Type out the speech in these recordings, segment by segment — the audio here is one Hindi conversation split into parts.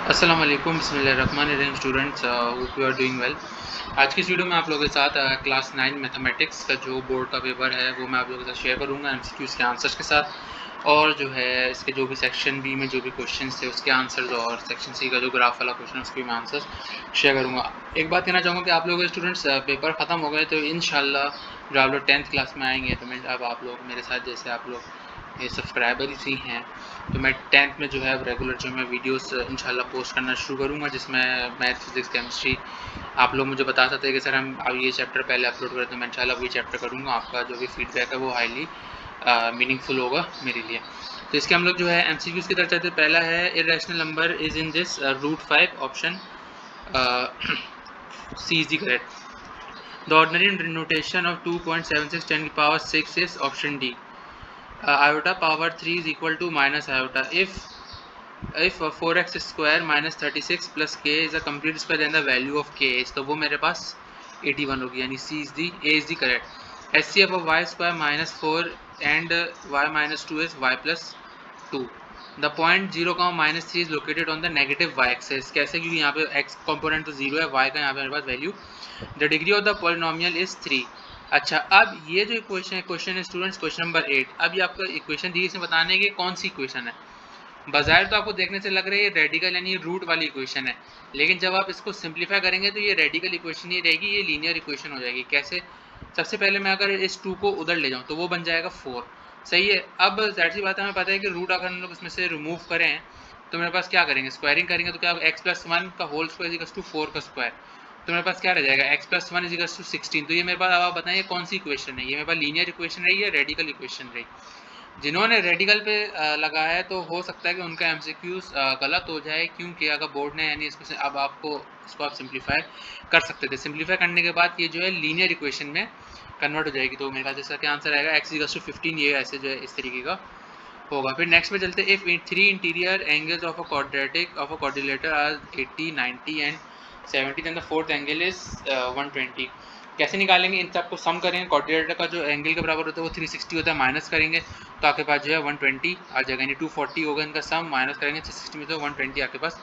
अस्सलाम वालेकुम बिस्मिल्लाहिर्रहमानिर्रहीम students, hope you are doing well. आज की इस वीडियो में आप लोगों के साथ क्लास 9 मैथमेटिक्स का जो बोर्ड का पेपर है वो मैं आप लोगों के साथ शेयर करूंगा एमसीक्यूज़ के आंसर्स के साथ, और जो है इसके जो भी सेक्शन बी में जो भी क्वेश्चंस थे उसके आंसर्स, और सेक्शन सी का जो ग्राफ वाला क्वेश्चन उसके भी मैं आंसर्स शेयर करूंगा। एक बात कहना चाहूँगा कि आप लोगों के स्टूडेंट्स पेपर ख़त्म हो गए तो इंशाल्लाह जब आप लोग 10th क्लास में आएंगे तो मैं अब आप लोग मेरे साथ जैसे आप लोग ये सब्सक्राइबर ही हैं तो मैं 10th में जो है रेगुलर जो मैं वीडियोस इंशाल्लाह पोस्ट करना शुरू करूँगा, जिसमें मैथ फिजिक्स केमिस्ट्री आप लोग मुझे बता सकते हैं कि सर हम अब ये चैप्टर पहले अपलोड करें, तो मैं इंशाल्लाह वही चैप्टर करूँगा। आपका जो भी फीडबैक है वो हाईली मीनिंगफुल होगा मेरे लिए। तो इसके हम लोग जो है एमसीक्यूज़ की तरफ चलते हैं। पहला है irrational number is in this root 5, option C is the correct. The ordinary notation of 2.76 10 की power 6 is option D. Iota power 3 is equal to minus iota. If 4x square minus 36 plus k is a complete square, then the value of k is, तो वो मेरे पास 81 होगी, यानी C is the A is the correct. HCF of y square minus 4 and y minus 2 is y plus 2. The point 0, minus 3 is located on the negative y axis. कैसे? क्योंकि यहाँ पे x component तो 0 है, y का यहाँ पे मेरे पास value, the degree of the polynomial is 3। अच्छा, अब ये जो क्वेश्चन है स्टूडेंट्स, क्वेश्चन नंबर 8। अब ये आपका इक्वेशन दी, इसमें बताने की कौन सी इक्वेशन है। बाजार तो आपको देखने से लग रही है रेडिकल यानी रूट वाली इक्वेशन है, लेकिन जब आप इसको सिंप्लीफाई करेंगे तो ये रेडिकल इक्वेशन नहीं रहेगी, ये लीनियर इक्वेशन हो जाएगी। कैसे? सबसे पहले मैं अगर इस 2 को उधर ले जाऊँ तो वो बन जाएगा 4। सही है। अब जाहिर सी बात है, हमें पता है कि रूट अगर हम लोग इसमें से रिमूव करें तो मेरे पास क्या करेंगे, स्क्वायरिंग करेंगे तो क्या x प्लस 1 का होल स्क्वायर इक्वल्स टू 4 का स्क्वायर, तो मेरे पास क्या रह जाएगा x प्लस 1 इक्वल्स टू 16। तो ये मेरे पास, अब आप बताएं कौन सी इक्वेशन है, ये मेरे पास लीनियर इक्वेशन रही है, रेडिकल इक्वेशन रही। जिन्होंने रेडिकल पे लगाया है तो हो सकता है कि उनका एमसीक्यूज गलत हो जाए, क्योंकि अगर बोर्ड ने यानी इसमें से अब आपको इसको आप सिंप्लीफाई कर सकते थे। सिंप्लीफाई करने के बाद ये जो है लीनियर इक्वेशन में कन्वर्ट हो जाएगी। तो मेरे ख्याल से इसका क्या आंसर आएगा, x इक्वल्स टू 15। ये ऐसे जो है इस तरीके का होगा। फिर नेक्स्ट पे चलते हैं। If 3 interior angles of a quadratic of a quadrilateral are 80, 90 and 70, then the fourth angle is 120। कैसे निकालेंगे? इन सबको सम करेंगे। क्वाड्रिलेटर का जो एंगल के बराबर होता है वो 360 होता है, माइनस करेंगे तो आपके पास जो है 120 आ जाएगा, यानी 240 होगा इनका सम, माइनस करेंगे 360 में तो 120 आपके पास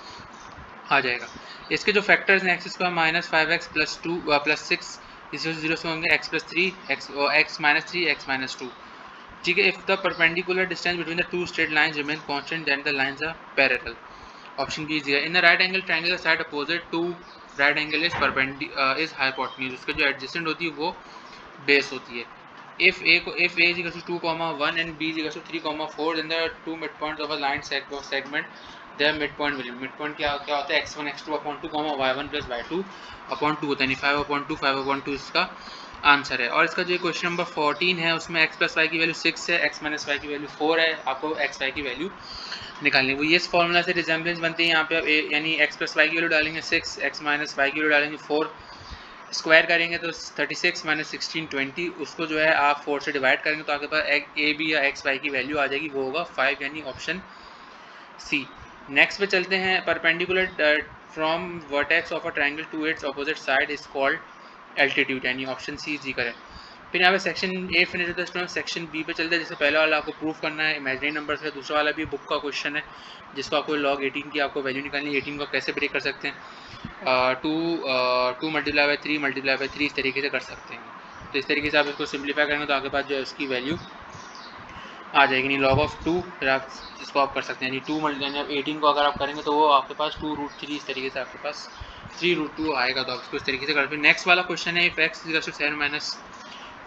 आ जाएगा। इसके जो फैक्टर्स हैं, X square minus 5x plus 2 plus 6, इस जीरो से होंगे x plus 3, x minus 3, x minus 2। ठीक है। If the perpendicular distance between the two straight lines remain constant, then the lines are parallel. Option B is in the right angle triangle side opposite to right angle is is hypotenuse. उसके जो एडजेसेंट होती है वो बेस होती है। if a is equal to 2 comma 1 and b is equal to 3 comma 4, then the two midpoints of a line segment their midpoint value। midpoint क्या क्या होता है, x1 x2 upon 2 comma y1 plus y2 upon 2 होता है, यानी 5 upon 2 5 upon 2 इसका आंसर है। और इसका जो क्वेश्चन नंबर 14 है उसमें x प्लस वाई की वैल्यू 6 है, x माइनस वाई की वैल्यू 4 है, आपको x वाई की वैल्यू निकालनी है। वो ये फॉर्मूला से रिजेम्बलेंस बनती है। यहाँ पे आप यानी x प्लस वाई की वैल्यू डालेंगे 6, x माइनस वाई की वैल्यू डालेंगे 4, स्क्वायर करेंगे तो 36 माइनस 16 20, उसको जो है आप 4 से डिवाइड करेंगे तो आपके पास ए बी या एक्स वाई की वैल्यू आ जाएगी, वो होगा 5, यानी ऑप्शन सी। नेक्स्ट पे चलते हैं। Perpendicular from vertex of a triangle to its opposite side is called altitude, यानी ऑप्शन सी इज करेक्ट। फिर यहाँ पे सेक्शन ए फिनिश होता है स्टूडेंट। सेक्शन बी पे चलते हैं। जैसे पहला वाला आपको प्रूफ करना है इमेजिनरी नंबर से, दूसरा वाला भी बुक का क्वेश्चन है जिसको आपको log 18 की आपको वैल्यू निकालनी है। 18 को कैसे ब्रेक कर सकते हैं, 2 मल्टीप्लाई बाई 3 मल्टीप्लाई बाई 3 इस तरीके से कर सकते हैं। तो इस तरीके से आप इसको सिंप्लीफाई करेंगे तो आपके पास जो है उसकी वैल्यू आ जाएगी, नहीं log ऑफ 2। फिर आप इसको आप कर सकते हैं, यानी 2 यानी आप 18 को अगर आप करेंगे तो वो आपके पास 2√3 इस तरीके से आपके पास 3√2 आएगा। तो आप इसको इस तरीके से करते हैं। नेक्स्ट वाला क्वेश्चन है, if x equal to 7 minus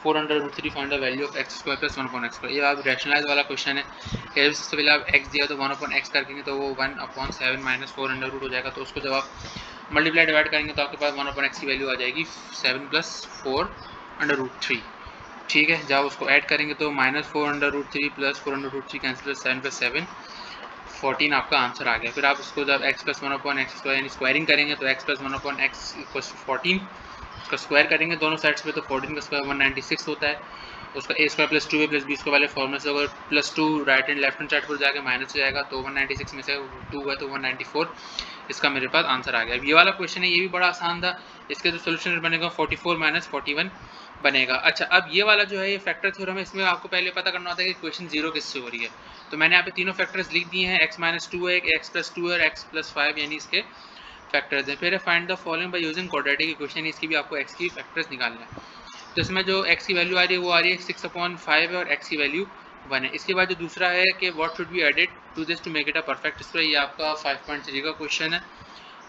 400√3 find the value of x square plus 1 upon X square. ये आप रैशनलाइज वाला क्वेश्चन है। सबसे पहले आप x दिया तो 1 अपॉन एक्स करेंगे तो वो 1 अपॉन 7 माइनस 400 हो जाएगा। तो उसको जब आप मल्टीप्लाई डिवाइड करेंगे तो आपके पास 1 अपॉन एक्स की वैल्यू आ जाएगी 7 प्लस 4√3। ठीक है। जब उसको ऐड करेंगे तो minus 4√3 plus 4√3 cancel plus 7 plus 7 14 आपका आंसर आ गया। फिर आप उसको जब x plus 1 upon X square यानी स्क्वायरिंग करेंगे तो x plus 1 upon X equals to 14, उसका स्क्वायर करेंगे दोनों साइड्स पे तो 14 का स्क्वायर 196 होता है। उसका a square plus 2a plus b square वाले फॉर्मूले से अगर plus 2 right and left hand side पर जाके माइनस हो जाएगा तो 196 में से 2 है तो 194, इसका मेरे पास आंसर आ गया। ये वाला क्वेश्चन है, ये भी बड़ा आसान था। इसके जो सोल्यूशन बनेगा 44 माइनस 41 बनेगा। अच्छा, अब ये वाला जो है ये फैक्टर थ्योरम है, इसमें आपको पहले पता करना होता है कि इक्वेशन जीरो किससे हो रही है। तो मैंने यहाँ पे तीनों फैक्टर्स लिख दिए हैं, x माइनस टू है, एक्स प्लस टू है और एक्स प्लस फाइव, यानी इसके फैक्टर्स हैं। फिर find the following by using quadratic equation, इसकी भी आपको x की फैक्टर्स निकालना है। तो इसमें जो x की वैल्यू आ रही है वो आ रही है 6/5 है और x की वैल्यू 1 है। इसके बाद जो दूसरा है कि what should be added to this to make it a perfect square, ये आपका 5.3 का क्वेश्चन है,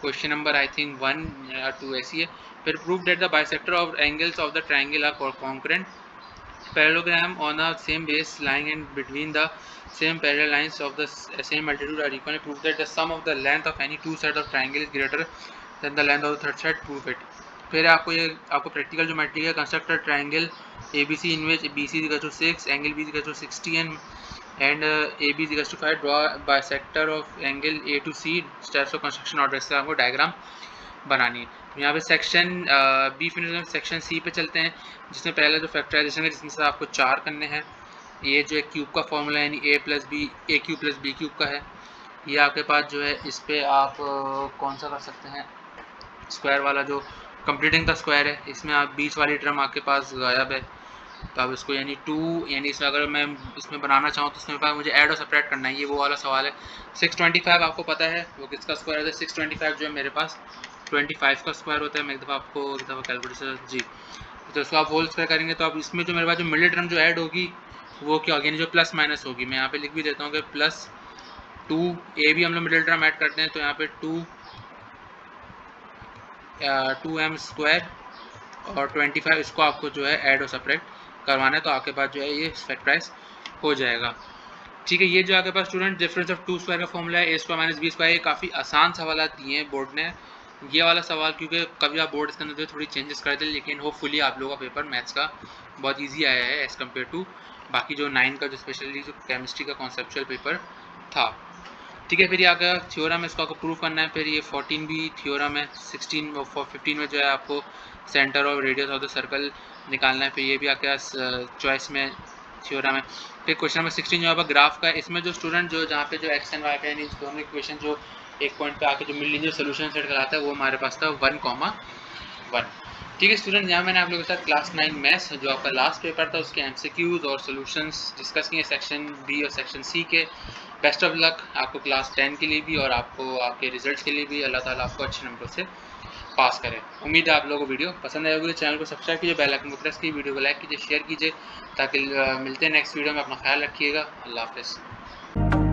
क्वेश्चन नंबर आई थिंक 1 या 2 ऐसी है। फिर prove that the bisector of angles of the triangle are concurrent parallelogram on a same base lying in between the same parallel lines of the same altitude are equal. Prove that the sum of the length of any two sides of triangle is greater than the length of the third side. Prove it. फिर आपको प्रैक्टिकल ज्योमेट्री है, construct a triangle ABC in which BC is equal to 6, angle B is equal to 60 and AB is equal to 5. Draw bisector of angle A to C. Steps of construction order से आपको डायग्राम बनानी है। यहाँ पे section B finish section C पे चलते हैं, जिसमें पहला जो फैक्टराइजेशन है जिसमें से आपको 4 करने हैं। ये जो है क्यूब का फॉर्मूला यानी ए क्यूब प्लस बी क्यूब का है। ये आपके पास जो है इस पर आप कौन सा कर सकते हैं, स्क्वायर वाला जो कंप्लीटिंग द स्क्वायर है, इसमें आप बीच वाली टर्म आपके पास गायब है, तो अब इसको यानी 2 यानी इसमें अगर मैं इसमें बनाना चाहूँ तो इसमें मुझे ऐड और सब्ट्रैक्ट करना है, ये वो वाला सवाल है। 625 आपको पता है वो किसका स्क्वायर है, 625 जो है मेरे पास 25 का स्क्वायर होता है। मैं एक दफ़ा कैलकुलेटर जी, तो इसको आप होल स्क्वायर करेंगे तो अब इसमें जो मेरे पास जो मिडिल टर्म जो ऐड होगी वो क्या होगी, यानी जो प्लस माइनस होगी। मैं यहाँ पे लिख भी देता हूँ कि प्लस 2 ए भी हम लोग मिडिल टर्म ऐड करते हैं, तो यहाँ पे 2m स्क्वायर और 25 इसको आपको जो है ऐड और सब्ट्रैक्ट करवाना है, तो आपके पास जो है ये फैक्टराइज हो जाएगा। ठीक है, ये जो आपके पास student difference of two square का फॉर्मूला है, a square minus b square, ये काफ़ी आसान सवाल दिए हैं बोर्ड ने। ये वाला सवाल क्योंकि कभी आप बोर्ड इसके अंदर थोड़ी चेंजेस कर दें, लेकिन होपफुली आप लोगों का पेपर मैथ्स का बहुत ईजी आया है एज़ कम्पेयर टू बाकी जो 9 का जो स्पेशली जो केमिस्ट्री का कॉन्सेप्चुअल पेपर था। ठीक है, फिर ये आगे थ्योरम है, इसको आपको प्रूव करना है। फिर ये 14 भी थ्योरम है, 16 और 15 में जो है आपको सेंटर और रेडियस ऑफ द सर्कल निकालना है। फिर ये भी आपके पास चॉइस में थ्योरम है। फिर क्वेश्चन नंबर 16 जो है ग्राफ का है, इसमें जो स्टूडेंट जो जहाँ पे जो एक्स एंड वाई पे यानी दोनों इक्वेशन जो एक पॉइंट पे आके जो मिड लीनियर सोल्यूशन सेट कराता है वो हमारे पास था 1,1। ठीक है स्टूडेंट, यहाँ मैंने आप लोगों के साथ क्लास 9 मैथ्स जो आपका लास्ट पेपर था उसके एमसीक्यूज और सॉल्यूशंस डिस्कस किए सेक्शन बी और सेक्शन सी के। बेस्ट ऑफ लक आपको क्लास 10 के लिए भी और आपको आपके रिजल्ट्स के लिए भी। अल्लाह ताला आपको अच्छे नंबरों से पास करें। उम्मीद है आप लोगों को वीडियो पसंद आएगी, तो चैनल को सब्सक्राइब कीजिए, बेल आइकन को प्रेस कीजिए, वीडियो को लाइक कीजिए, शेयर कीजिए, ताकि मिलते हैं नेक्स्ट वीडियो में। अपना ख्याल रखिएगा। अल्लाह हाफिज़।